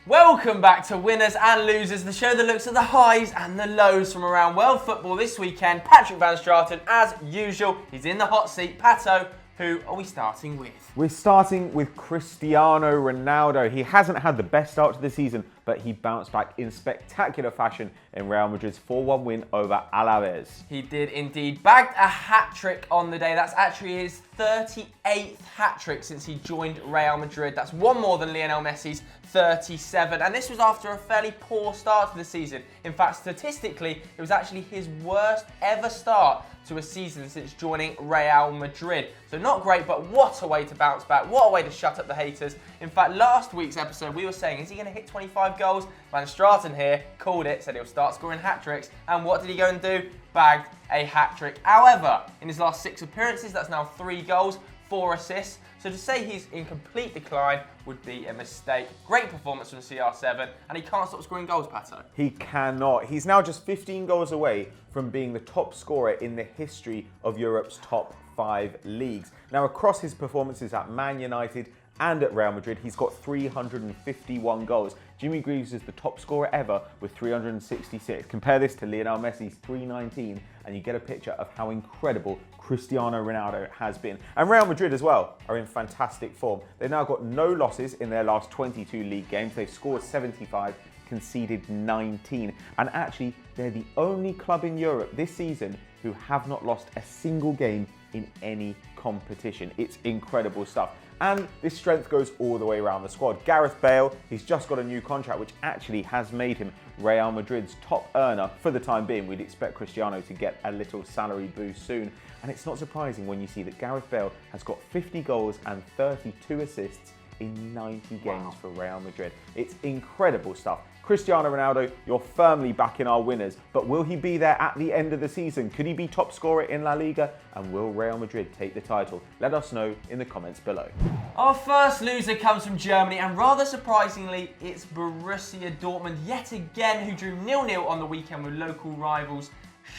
Welcome back to Winners and Losers, the show that looks at the highs and the lows from around world football this weekend. Patrick Van Straten, as usual, he's in the hot seat. Pato, who are we starting with? We're starting with Cristiano Ronaldo. He hasn't had the best start to the season, but he bounced back in spectacular fashion in Real Madrid's 4-1 win over Alaves. He did indeed. Bagged a hat-trick on the day. That's actually his 38th hat-trick since he joined Real Madrid. That's one more than Lionel Messi's 37. And this was after a fairly poor start to the season. In fact, statistically, it was actually his worst ever start to a season since joining Real Madrid. So not great, but what a way to bounce back. What a way to shut up the haters. In fact, last week's episode, we were saying, is he going to hit 25 goals? Van Straten here called it, said he'll start scoring hat-tricks. And what did he go and do? Bagged a hat-trick. However, in his last 6 appearances, that's now 3 goals, 4 assists. So to say he's in complete decline would be a mistake. Great performance from CR7, and he can't stop scoring goals, Pato. He cannot. He's now just 15 goals away from being the top scorer in the history of Europe's top 5 leagues. Now, across his performances at Man United and at Real Madrid, he's got 351 goals. Jimmy Greaves is the top scorer ever with 366. Compare this to Lionel Messi's 319, and you get a picture of how incredible Cristiano Ronaldo has been. And Real Madrid as well are in fantastic form. They've now got no losses in their last 22 league games. They've scored 75, conceded 19. And actually, they're the only club in Europe this season who have not lost a single game in any competition. It's incredible stuff. And this strength goes all the way around the squad. Gareth Bale, he's just got a new contract, which actually has made him Real Madrid's top earner for the time being. We'd expect Cristiano to get a little salary boost soon. And it's not surprising when you see that Gareth Bale has got 50 goals and 32 assists in 90 games for Real Madrid. It's incredible stuff. Cristiano Ronaldo, you're firmly back in our winners, but will he be there at the end of the season? Could he be top scorer in La Liga? And will Real Madrid take the title? Let us know in the comments below. Our first loser comes from Germany, and rather surprisingly, it's Borussia Dortmund yet again, who drew 0-0 on the weekend with local rivals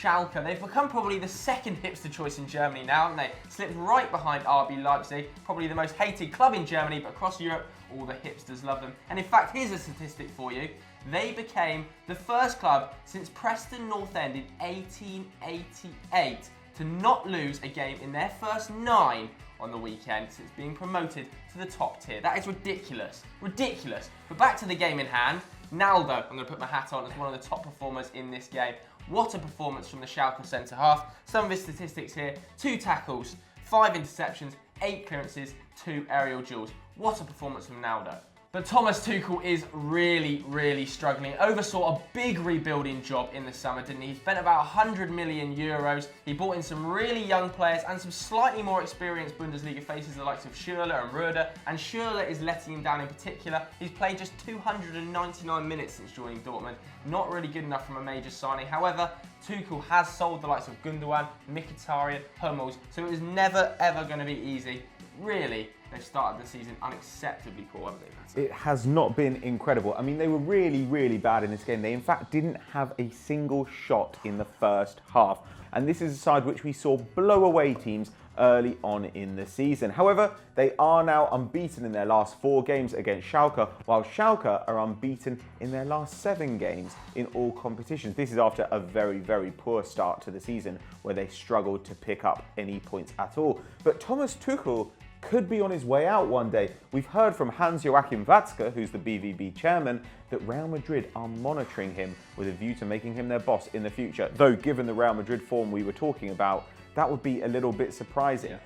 Schalke. They've become probably the second hipster choice in Germany now, haven't they? Slipped right behind RB Leipzig, probably the most hated club in Germany, but across Europe, all the hipsters love them. And in fact, here's a statistic for you. They became the first club since Preston North End in 1888 to not lose a game in their first 9 on the weekend since being promoted to the top tier. That is ridiculous. Ridiculous. But back to the game in hand. Naldo, I'm going to put my hat on as one of the top performers in this game. What a performance from the Schalke centre-half. Some of his statistics here: 2 tackles, 5 interceptions, 8 clearances, 2 aerial duels. What a performance from Naldo. But Thomas Tuchel is really struggling. Oversaw a big rebuilding job in the summer, didn't he? He spent about 100 million euros. He brought in some really young players and some slightly more experienced Bundesliga faces, the likes of Schürrle and Röder. And Schürrle is letting him down in particular. He's played just 299 minutes since joining Dortmund. Not really good enough from a major signing. However, Tuchel has sold the likes of Gundogan, Mkhitaryan, Hummels, so it was never ever going to be easy. Really, they've started the season unacceptably poor, haven't they? It has not been incredible. I mean, they were really bad in this game. They, in fact, didn't have a single shot in the first half. And this is a side which we saw blow away teams early on in the season. However, they are now unbeaten in their last 4 games against Schalke, while Schalke are unbeaten in their last 7 games in all competitions. This is after a very poor start to the season where they struggled to pick up any points at all. But Thomas Tuchel could be on his way out one day. We've heard from Hans-Joachim Watzke, who's the BVB chairman, that Real Madrid are monitoring him with a view to making him their boss in the future. Though, given the Real Madrid form we were talking about, that would be a little bit surprising. Yeah.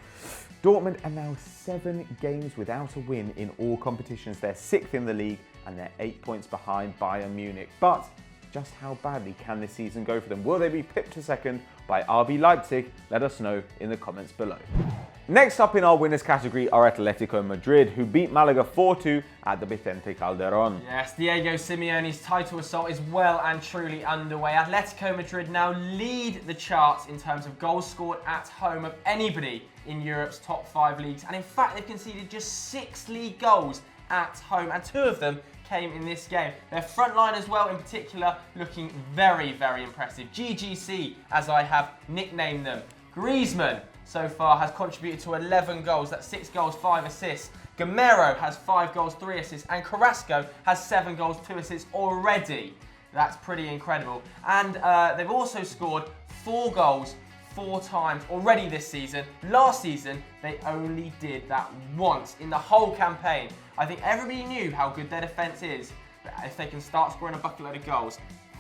Dortmund are now 7 games without a win in all competitions. They're 6th in the league and they're 8 points behind Bayern Munich. But just how badly can this season go for them? Will they be pipped to second by RB Leipzig? Let us know in the comments below. Next up in our winners category are Atletico Madrid, who beat Malaga 4-2 at the Vicente Calderón. Yes, Diego Simeone's title assault is well and truly underway. Atletico Madrid now lead the charts in terms of goals scored at home of anybody in Europe's top 5 leagues. And in fact, they've conceded just 6 league goals at home, and 2 of them came in this game. Their front line as well, in particular, looking very impressive. GGC, as I have nicknamed them. Griezmann, so far, has contributed to 11 goals. That's 6 goals, 5 assists. Gamero has 5 goals, 3 assists, and Carrasco has 7 goals, 2 assists already. That's pretty incredible. And they've also scored 4 goals 4 times already this season. Last season, they only did that once in the whole campaign. I think everybody knew how good their defence is, but if they can start scoring a bucket load of goals,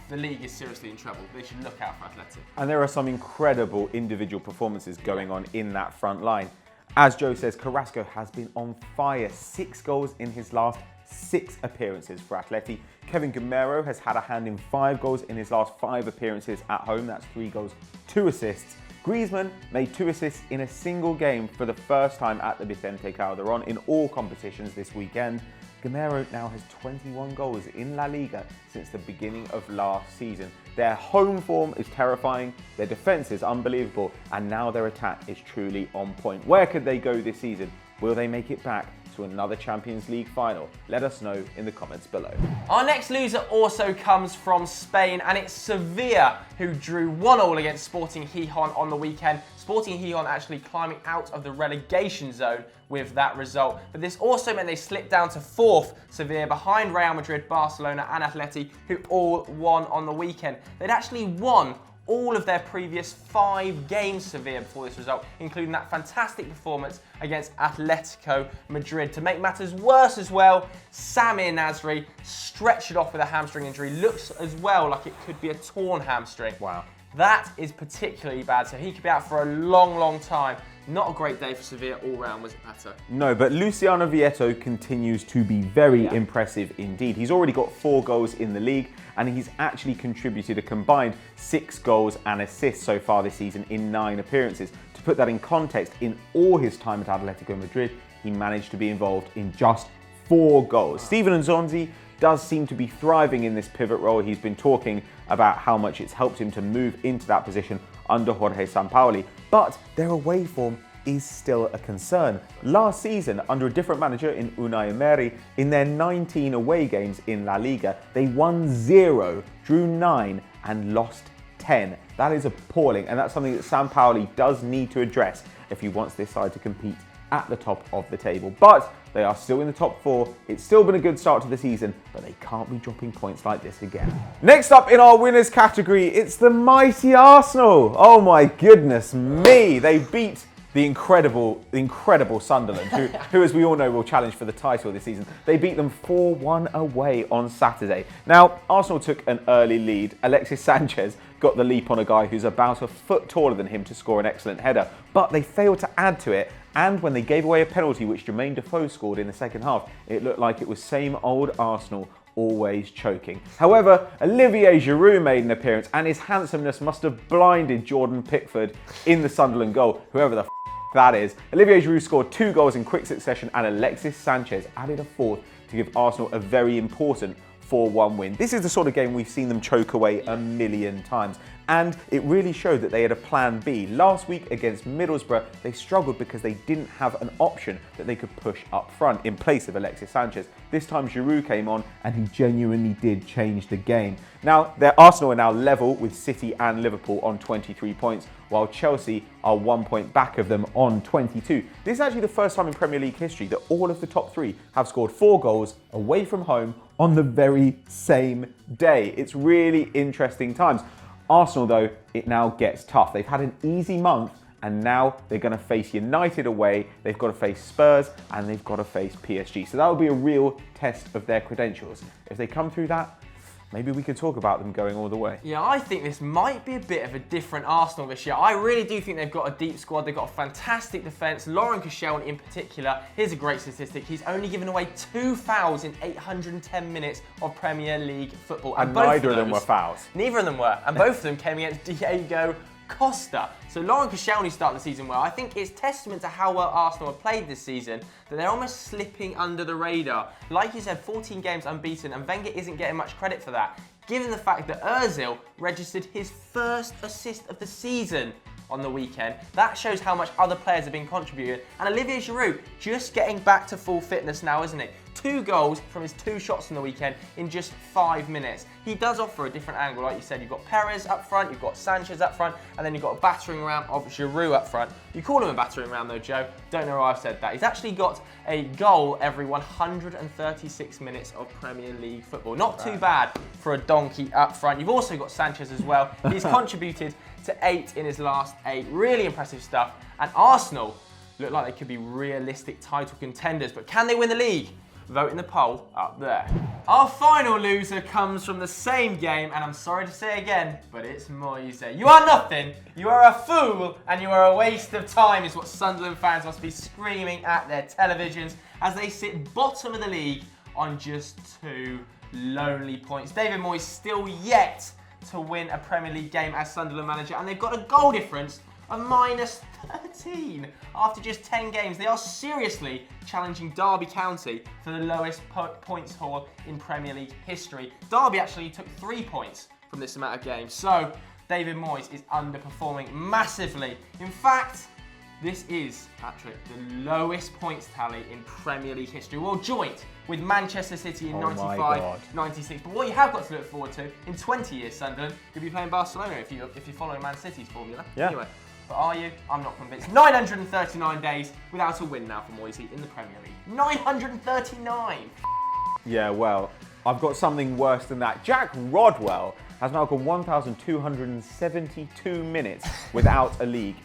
the league is seriously in trouble. They should look out for Athletic. And there are some incredible individual performances going on in that front line. As Joe says, Carrasco has been on fire. 6 goals in his last 6 appearances for Atleti. Kevin Gamero has had a hand in 5 goals in his last 5 appearances at home. That's 3 goals, 2 assists. Griezmann made 2 assists in a single game for the first time at the Vicente Calderón in all competitions this weekend. Gamero now has 21 goals in La Liga since the beginning of last season. Their home form is terrifying, their defence is unbelievable, and now their attack is truly on point. Where could they go this season? Will they make it back to another Champions League final? Let us know in the comments below. Our next loser also comes from Spain, and it's Sevilla, who drew 1-1 against Sporting Gijón on the weekend. Sporting Gijón actually climbing out of the relegation zone with that result. But this also meant they slipped down to 4th, Sevilla, behind Real Madrid, Barcelona and Atleti, who all won on the weekend. They'd actually won all of their previous 5 games, Sevilla, before this result, including that fantastic performance against Atletico Madrid. To make matters worse as well, Samir Nasri stretched it off with a hamstring injury. Looks as well like it could be a torn hamstring. Wow. That is particularly bad, so he could be out for a long, long time. Not a great day for Sevilla all round, was it, Pato? No, but Luciano Vieto continues to be very impressive indeed. He's already got 4 goals in the league, and he's actually contributed a combined 6 goals and assists so far this season in 9 appearances. To put that in context, in all his time at Atletico Madrid, he managed to be involved in just 4 goals. Steven Nzonzi does seem to be thriving in this pivot role. He's been talking about how much it's helped him to move into that position under Jorge Sampaoli, but their away form is still a concern. Last season, under a different manager in Unai Emery, in their 19 away games in La Liga, they won 0, drew 9 and lost 10. That is appalling, and that's something that Sampaoli does need to address if he wants this side to compete at the top of the table. But they are still in the top 4. It's still been a good start to the season, but they can't be dropping points like this again. Next up in our winners category, it's the mighty Arsenal. Oh my goodness me. They beat the incredible Sunderland, who, as we all know, will challenge for the title this season. They beat them 4-1 away on Saturday. Now, Arsenal took an early lead. Alexis Sanchez got the leap on a guy who's about a foot taller than him to score an excellent header, but they failed to add to it. And when they gave away a penalty, which Jermaine Defoe scored in the second half, it looked like it was same old Arsenal, always choking. However, Olivier Giroud made an appearance, and his handsomeness must have blinded Jordan Pickford in the Sunderland goal, whoever the that is. Olivier Giroud scored 2 goals in quick succession, and Alexis Sanchez added a 4th to give Arsenal a very important 4-1 win. This is the sort of game we've seen them choke away a million times, and it really showed that they had a plan B. Last week against Middlesbrough, they struggled because they didn't have an option that they could push up front in place of Alexis Sanchez. This time Giroud came on, and he genuinely did change the game. Now, Arsenal are now level with City and Liverpool on 23 points, while Chelsea are 1 point back of them on 22. This is actually the first time in Premier League history that all of the top 3 have scored 4 goals away from home on the very same day. It's really interesting times. Arsenal, though, it now gets tough. They've had an easy month, and now they're going to face United away. They've got to face Spurs, and they've got to face PSG. So that will be a real test of their credentials. If they come through that, maybe we could talk about them going all the way. Yeah, I think this might be a bit of a different Arsenal this year. I really do think they've got a deep squad. They've got a fantastic defence. Laurent Koscielny in particular, here's a great statistic. He's only given away 2 fouls in 810 minutes of Premier League football. And neither of them were fouls. Neither of them were. And both of them came against Diego Costa. So Laurent Koscielny started the season well. I think it's testament to how well Arsenal have played this season that they're almost slipping under the radar. Like you said, 14 games unbeaten, and Wenger isn't getting much credit for that, given the fact that Ozil registered his 1st assist of the season on the weekend. That shows how much other players have been contributing. And Olivier Giroud just getting back to full fitness now, isn't it? 2 goals from his 2 shots on the weekend in just 5 minutes. He does offer a different angle, like you said. You've got Perez up front, you've got Sanchez up front, and then you've got a battering ram of Giroud up front. You call him a battering ram though, Joe. Don't know why I've said that. He's actually got a goal every 136 minutes of Premier League football. Not too bad for a donkey up front. You've also got Sanchez as well. He's contributed to 8 in his last 8. Really impressive stuff. And Arsenal look like they could be realistic title contenders, but can they win the league? Vote in the poll up there. Our final loser comes from the same game, and I'm sorry to say again, but it's Moise. You are nothing, you are a fool, and you are a waste of time, is what Sunderland fans must be screaming at their televisions as they sit bottom of the league on just 2 lonely points. David Moyes still yet to win a Premier League game as Sunderland manager, and they've got a goal difference of -13 after just 10 games. They are seriously challenging Derby County for the lowest points haul in Premier League history. Derby actually took 3 points from this amount of games, so David Moyes is underperforming massively. In fact, this is, Patrick, the lowest points tally in Premier League history. Well, joint with Manchester City in 95, 96. But what you have got to look forward to, in 20 years, Sunderland, you'll be playing Barcelona if you're following Man City's formula. Yeah. Anyway, but are you? I'm not convinced. 939 days without a win now for Moise in the Premier League. 939! Yeah, well, I've got something worse than that. Jack Rodwell has now gone 1,272 minutes without a league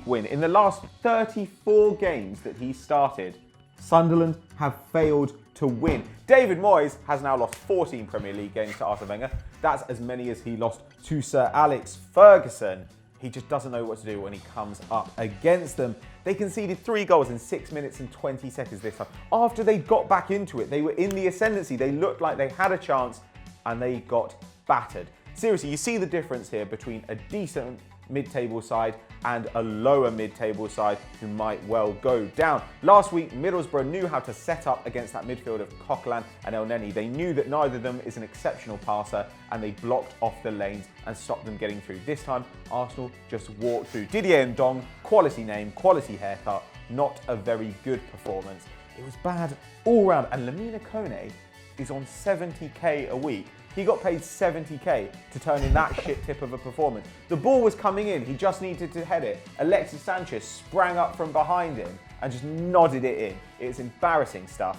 win. In the last 34 games that he started, Sunderland have failed to win. David Moyes has now lost 14 Premier League games to Arsene Wenger. That's as many as he lost to Sir Alex Ferguson. He just doesn't know what to do when he comes up against them. They conceded 3 goals in 6 minutes and 20 seconds this time. After they got back into it, they were in the ascendancy. They looked like they had a chance and they got battered. Seriously, you see the difference here between a decent mid-table side and a lower mid-table side who might well go down. Last week, Middlesbrough knew how to set up against that midfield of Coquelin and El Neni. They knew that neither of them is an exceptional passer, and they blocked off the lanes and stopped them getting through. This time, Arsenal just walked through. Didier Ndong, quality name, quality haircut, not a very good performance. It was bad all round, and Lamina Kone is on 70k a week. He got paid 70k to turn in that shit tip of a performance. The ball was coming in, he just needed to head it. Alexis Sanchez sprang up from behind him and just nodded it in. It's embarrassing stuff.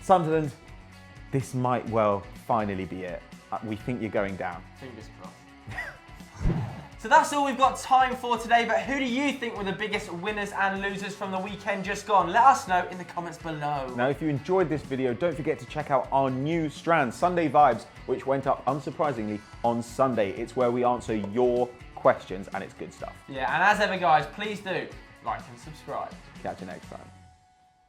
Sunderland, this might well finally be it. We think you're going down. Fingers crossed. So that's all we've got time for today, but who do you think were the biggest winners and losers from the weekend just gone? Let us know in the comments below. Now, if you enjoyed this video, don't forget to check out our new strand, Sunday Vibes, which went up, unsurprisingly, on Sunday. It's where we answer your questions, and it's good stuff. Yeah, and as ever, guys, please do like and subscribe. Catch you next time.